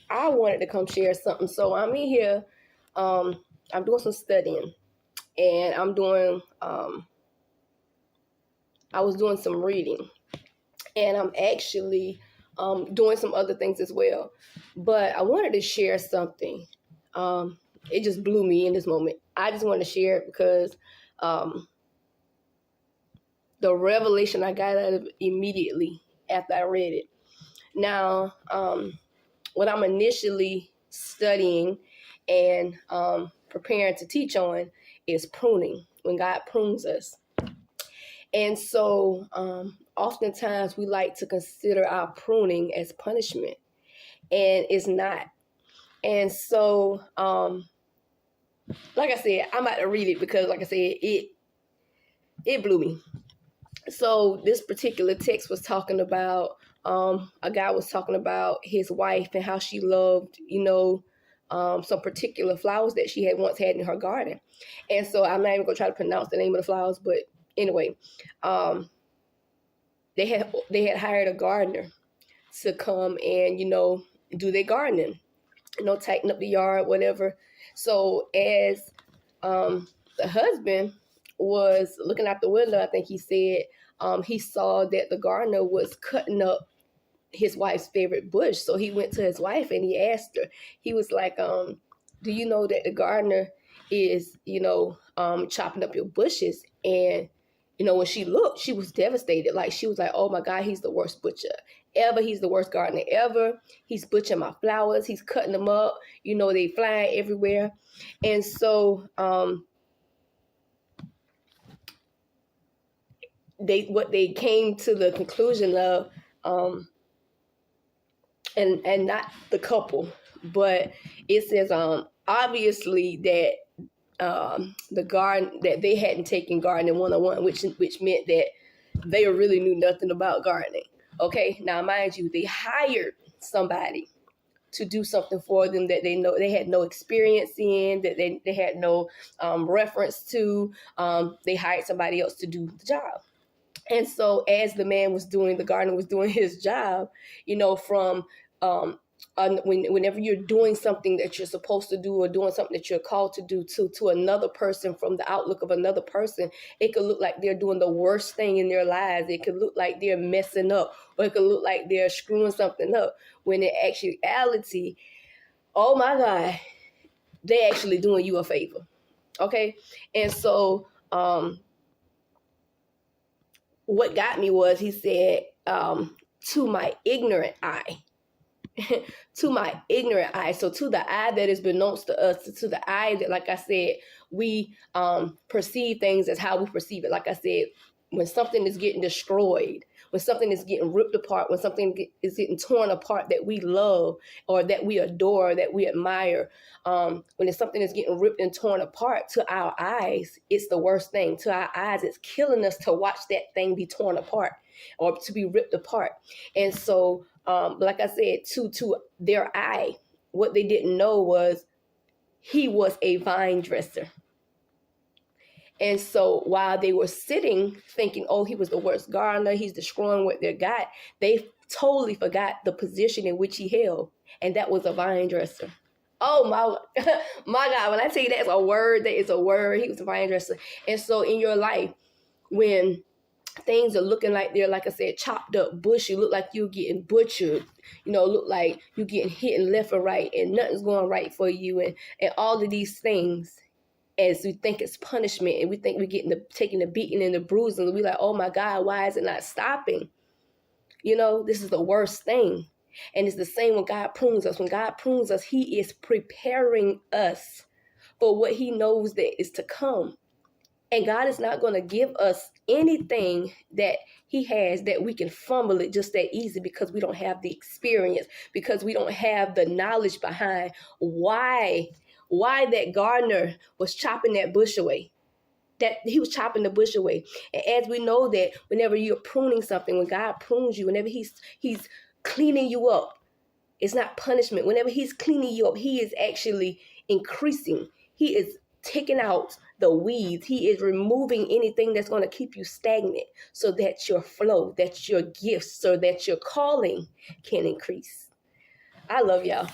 I wanted to come share something. So I'm in here. I'm doing some studying, and I was doing some reading, and I'm actually doing some other things as well. But I wanted to share something. It just blew me in this moment. I just wanted to share it because the revelation I got out of it immediately after I read it. Now, what I'm initially studying and preparing to teach on is pruning, when God prunes us. And so oftentimes we like to consider our pruning as punishment, and it's not. And so, like I said, I'm about to read it because, like I said, it blew me. So this particular text was talking about, a guy was talking about his wife and how she loved, some particular flowers that she had once had in her garden. And so I'm not even gonna try to pronounce the name of the flowers, but anyway, they had hired a gardener to come and, do their gardening, tighten up the yard, whatever. So as the husband was looking out the window, I think he said, he saw that the gardener was cutting up his wife's favorite bush. So he went to his wife and he asked her, he was like, do you know that the gardener is, chopping up your bushes? And, when she looked, she was devastated. Like, she was like, oh my God, he's the worst butcher ever. He's the worst gardener ever. He's butchering my flowers. He's cutting them up. They flying everywhere. And so, they came to the conclusion of, and not the couple, but it says, obviously that, the garden, that they hadn't taken gardening 101, which meant that they really knew nothing about gardening. Okay. Now, mind you, they hired somebody to do something for them that they had no experience in, that they had no reference to. They hired somebody else to do the job. And so as the gardener was doing his job, from whenever you're doing something that you're supposed to do or doing something that you're called to do to another person, from the outlook of another person, it could look like they're doing the worst thing in their lives. It could look like they're messing up, or it could look like they're screwing something up, when in actuality, oh my God, they actually doing you a favor. Okay. And so, what got me was, he said, to my ignorant eye, to my ignorant eye. So to the eye that is beknownst to us, to the eye that, like I said, we perceive things as how we perceive it. Like I said, when something is getting destroyed, when something is getting ripped apart, when something is getting torn apart that we love or that we adore, that we admire, when something is getting ripped and torn apart, to our eyes, it's the worst thing. To our eyes, it's killing us to watch that thing be torn apart or to be ripped apart. And so, like I said, to their eye, what they didn't know was he was a vine dresser. And so while they were sitting thinking, oh, he was the worst gardener, he's destroying what they got, they totally forgot the position in which he held, and that was a vine dresser. Oh my, my God, when I tell you that's a word, that is a word. He was a vine dresser. And so in your life, when things are looking like they're, like I said, chopped up, bushy, look like you're getting butchered, look like you're getting hit left or right, and nothing's going right for you, and all of these things, as we think it's punishment, and we think we're taking the beating and the bruising, and we're like, oh my God, why is it not stopping? This is the worst thing. And it's the same when God prunes us. When God prunes us, he is preparing us for what he knows that is to come. And God is not going to give us anything that he has that we can fumble it just that easy, because we don't have the experience, because we don't have the knowledge behind why that gardener was chopping that bush away, that he was chopping the bush away. And as we know that whenever you're pruning something, when God prunes you, whenever he's cleaning you up, it's not punishment. Whenever he's cleaning you up, he is actually increasing. He is taking out the weeds. He is removing anything that's going to keep you stagnant, so that your flow, that your gifts, so that your calling can increase. I love y'all.